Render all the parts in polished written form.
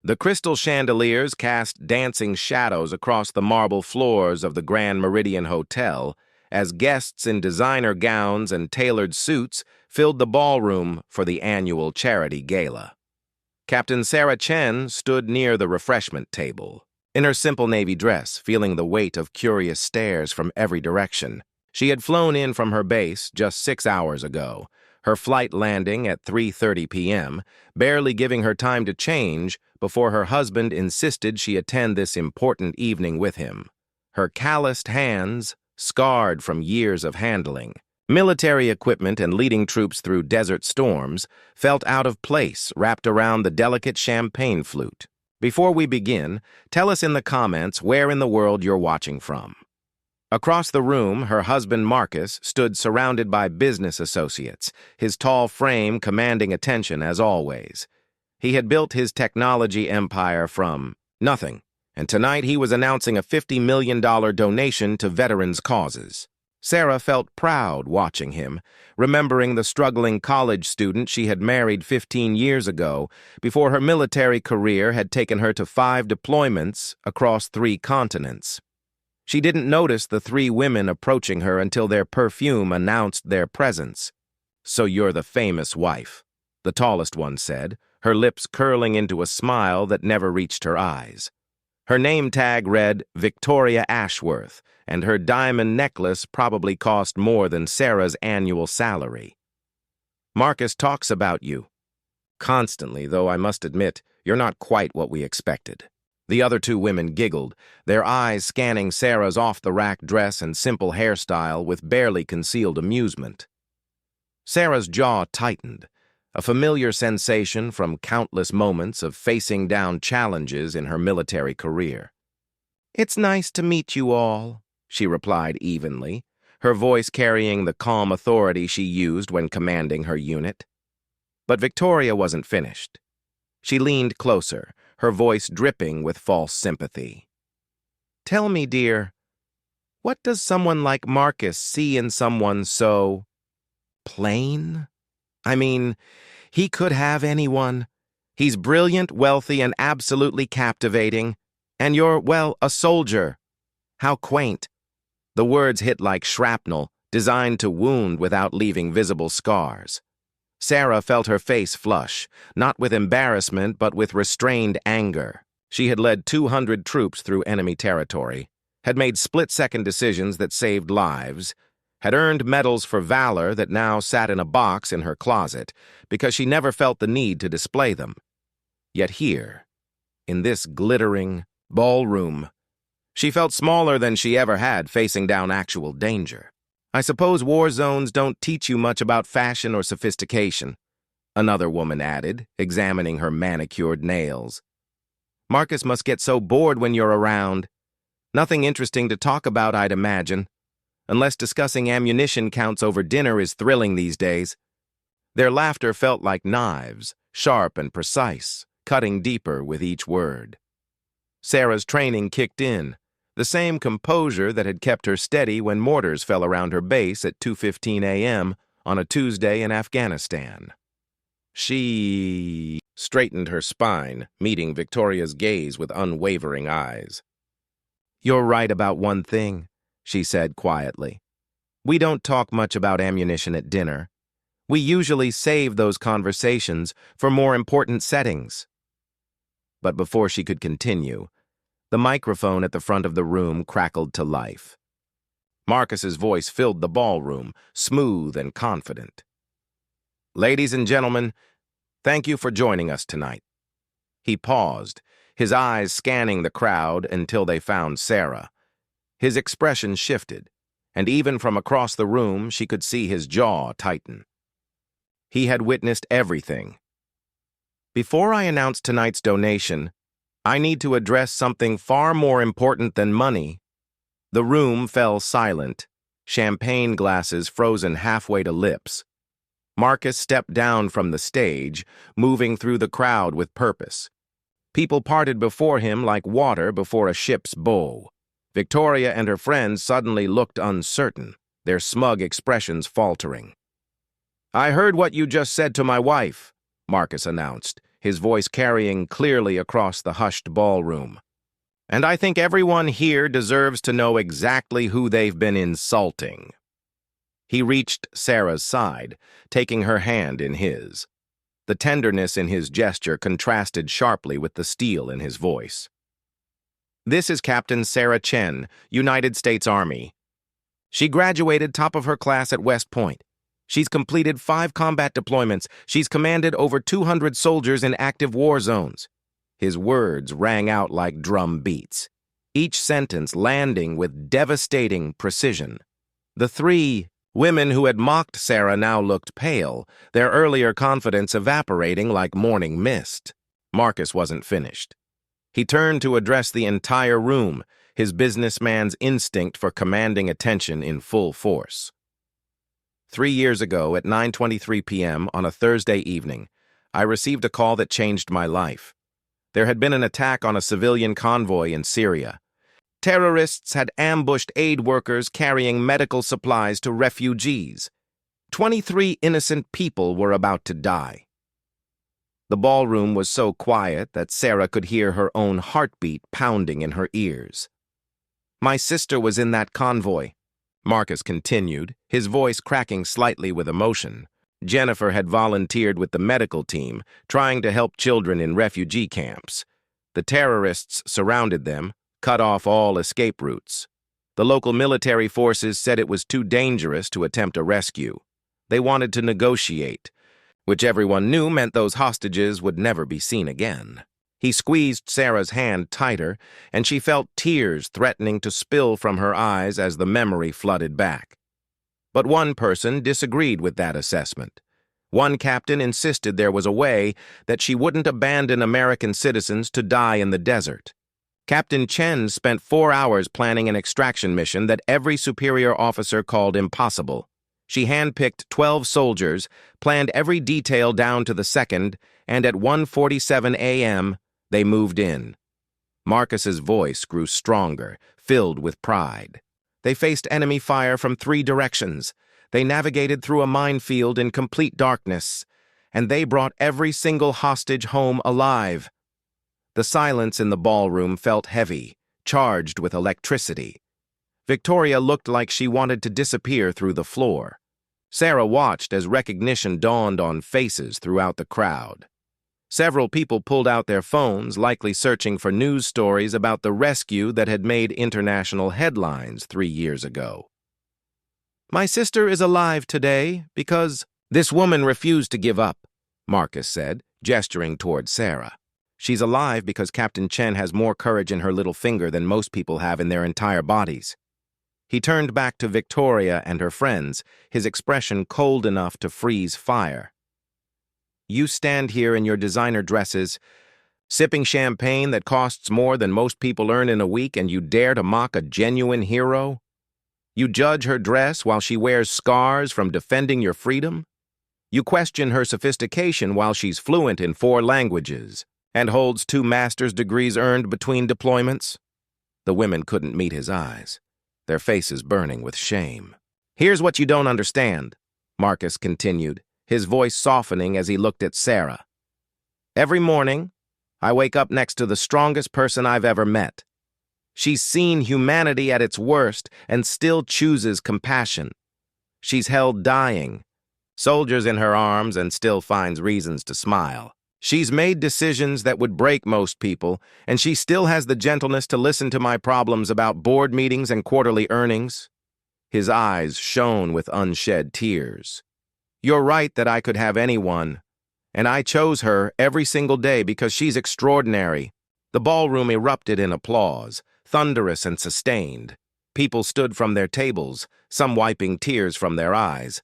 The crystal chandeliers cast dancing shadows across the marble floors of the Grand Meridian Hotel as guests in designer gowns and tailored suits filled the ballroom for the annual charity gala. Captain Sarah Chen stood near the refreshment table. In her simple navy dress, feeling the weight of curious stares from every direction. She had flown in from her base just 6 hours ago, her flight landing at 3:30 p.m., barely giving her time to change before her husband insisted she attend this important evening with him. Her calloused hands, scarred from years of handling, military equipment and leading troops through desert storms, felt out of place wrapped around the delicate champagne flute. Before we begin, tell us in the comments where in the world you're watching from. Across the room, her husband Marcus stood surrounded by business associates, his tall frame commanding attention as always. He had built his technology empire from nothing, and tonight he was announcing a $50 million donation to veterans' causes. Sarah felt proud watching him, remembering the struggling college student she had married 15 years ago before her military career had taken her to 5 deployments across 3 continents. She didn't notice the 3 women approaching her until their perfume announced their presence. "So you're the famous wife," the tallest one said, her lips curling into a smile that never reached her eyes. Her name tag read Victoria Ashworth, and her diamond necklace probably cost more than Sarah's annual salary. "Marcus talks about you. Constantly, though I must admit, you're not quite what we expected." The other 2 women giggled, their eyes scanning Sarah's off-the-rack dress and simple hairstyle with barely concealed amusement. Sarah's jaw tightened, a familiar sensation from countless moments of facing down challenges in her military career. "It's nice to meet you all," she replied evenly, her voice carrying the calm authority she used when commanding her unit. But Victoria wasn't finished. She leaned closer, her voice dripping with false sympathy. "Tell me, dear, what does someone like Marcus see in someone so plain? I mean, he could have anyone. He's brilliant, wealthy, and absolutely captivating. And you're, well, a soldier. How quaint." The words hit like shrapnel, designed to wound without leaving visible scars. Sarah felt her face flush, not with embarrassment but with restrained anger. She had led 200 troops through enemy territory, had made split-second decisions that saved lives, had earned medals for valor that now sat in a box in her closet because she never felt the need to display them. Yet here, in this glittering ballroom, she felt smaller than she ever had facing down actual danger. "I suppose war zones don't teach you much about fashion or sophistication," another woman added, examining her manicured nails. "Marcus must get so bored when you're around. Nothing interesting to talk about, I'd imagine. Unless discussing ammunition counts over dinner is thrilling these days." Their laughter felt like knives, sharp and precise, cutting deeper with each word. Sarah's training kicked in, the same composure that had kept her steady when mortars fell around her base at 2:15 a.m. on a Tuesday in Afghanistan. She straightened her spine, meeting Victoria's gaze with unwavering eyes. "You're right about one thing," she said quietly. "We don't talk much about ammunition at dinner. We usually save those conversations for more important settings." But before she could continue, the microphone at the front of the room crackled to life. Marcus's voice filled the ballroom, smooth and confident. "Ladies and gentlemen, thank you for joining us tonight." He paused, his eyes scanning the crowd until they found Sarah. His expression shifted, and even from across the room she could see his jaw tighten. He had witnessed everything. "Before I announce tonight's donation, I need to address something far more important than money." The room fell silent, champagne glasses frozen halfway to lips. Marcus stepped down from the stage, moving through the crowd with purpose. People parted before him like water before a ship's bow. Victoria and her friends suddenly looked uncertain, their smug expressions faltering. "I heard what you just said to my wife," Marcus announced, his voice carrying clearly across the hushed ballroom. "And I think everyone here deserves to know exactly who they've been insulting." He reached Sarah's side, taking her hand in his. The tenderness in his gesture contrasted sharply with the steel in his voice. "This is Captain Sarah Chen, United States Army. She graduated top of her class at West Point. She's completed 5 combat deployments. She's commanded over 200 soldiers in active war zones." His words rang out like drum beats, each sentence landing with devastating precision. The 3 women who had mocked Sarah now looked pale, their earlier confidence evaporating like morning mist. Marcus wasn't finished. He turned to address the entire room, his businessman's instinct for commanding attention in full force. 3 years ago, at 9:23 p.m. on a Thursday evening, I received a call that changed my life. There had been an attack on a civilian convoy in Syria. Terrorists had ambushed aid workers carrying medical supplies to refugees. 23 innocent people were about to die. The ballroom was so quiet that Sarah could hear her own heartbeat pounding in her ears. "My sister was in that convoy," Marcus continued, his voice cracking slightly with emotion. "Jennifer had volunteered with the medical team, trying to help children in refugee camps. The terrorists surrounded them, cut off all escape routes. The local military forces said it was too dangerous to attempt a rescue. They wanted to negotiate, which everyone knew meant those hostages would never be seen again." He squeezed Sarah's hand tighter, and she felt tears threatening to spill from her eyes as the memory flooded back. But one person disagreed with that assessment. One captain insisted there was a way, that she wouldn't abandon American citizens to die in the desert. Captain Chen spent 4 hours planning an extraction mission that every superior officer called impossible. She handpicked 12 soldiers, planned every detail down to the second, and at 1:47 a.m., they moved in. Marcus's voice grew stronger, filled with pride. They faced enemy fire from 3 directions. They navigated through a minefield in complete darkness, and they brought every single hostage home alive. The silence in the ballroom felt heavy, charged with electricity. Victoria looked like she wanted to disappear through the floor. Sarah watched as recognition dawned on faces throughout the crowd. Several people pulled out their phones, likely searching for news stories about the rescue that had made international headlines 3 years ago. "My sister is alive today because this woman refused to give up," Marcus said, gesturing toward Sarah. "She's alive because Captain Chen has more courage in her little finger than most people have in their entire bodies." He turned back to Victoria and her friends, his expression cold enough to freeze fire. "You stand here in your designer dresses, sipping champagne that costs more than most people earn in a week, and you dare to mock a genuine hero? You judge her dress while she wears scars from defending your freedom? You question her sophistication while she's fluent in 4 languages and holds 2 master's degrees earned between deployments?" The women couldn't meet his eyes, their faces burning with shame. "Here's what you don't understand," Marcus continued, his voice softening as he looked at Sarah. "Every morning, I wake up next to the strongest person I've ever met. She's seen humanity at its worst and still chooses compassion. She's held dying, soldiers in her arms, and still finds reasons to smile. She's made decisions that would break most people, and she still has the gentleness to listen to my problems about board meetings and quarterly earnings." His eyes shone with unshed tears. "You're right that I could have anyone, and I chose her every single day because she's extraordinary." The ballroom erupted in applause, thunderous and sustained. People stood from their tables, some wiping tears from their eyes.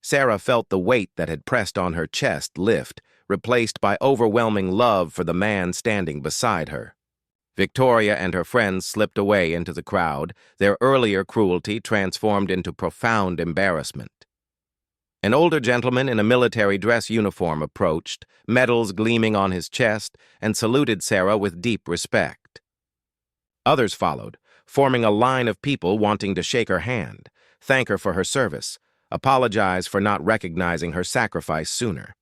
Sarah felt the weight that had pressed on her chest lift, replaced by overwhelming love for the man standing beside her. Victoria and her friends slipped away into the crowd, their earlier cruelty transformed into profound embarrassment. An older gentleman in a military dress uniform approached, medals gleaming on his chest, and saluted Sarah with deep respect. Others followed, forming a line of people wanting to shake her hand, thank her for her service, apologize for not recognizing her sacrifice sooner.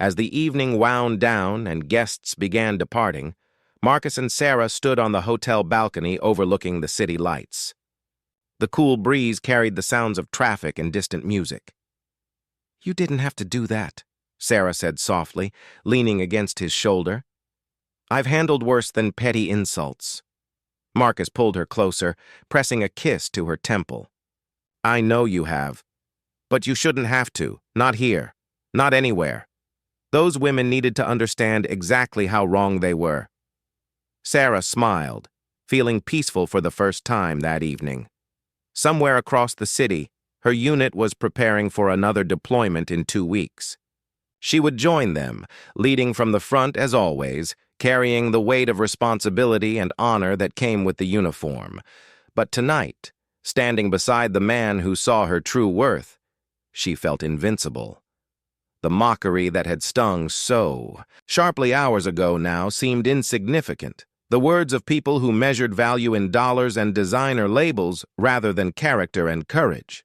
As the evening wound down and guests began departing, Marcus and Sarah stood on the hotel balcony overlooking the city lights. The cool breeze carried the sounds of traffic and distant music. "You didn't have to do that," Sarah said softly, leaning against his shoulder. "I've handled worse than petty insults." Marcus pulled her closer, pressing a kiss to her temple. "I know you have. But you shouldn't have to. Not here. Not anywhere." Those women needed to understand exactly how wrong they were. Sarah smiled, feeling peaceful for the first time that evening. Somewhere across the city, her unit was preparing for another deployment in 2 weeks. She would join them, leading from the front as always, carrying the weight of responsibility and honor that came with the uniform. But tonight, standing beside the man who saw her true worth, she felt invincible. The mockery that had stung so sharply hours ago now seemed insignificant. The words of people who measured value in dollars and designer labels rather than character and courage.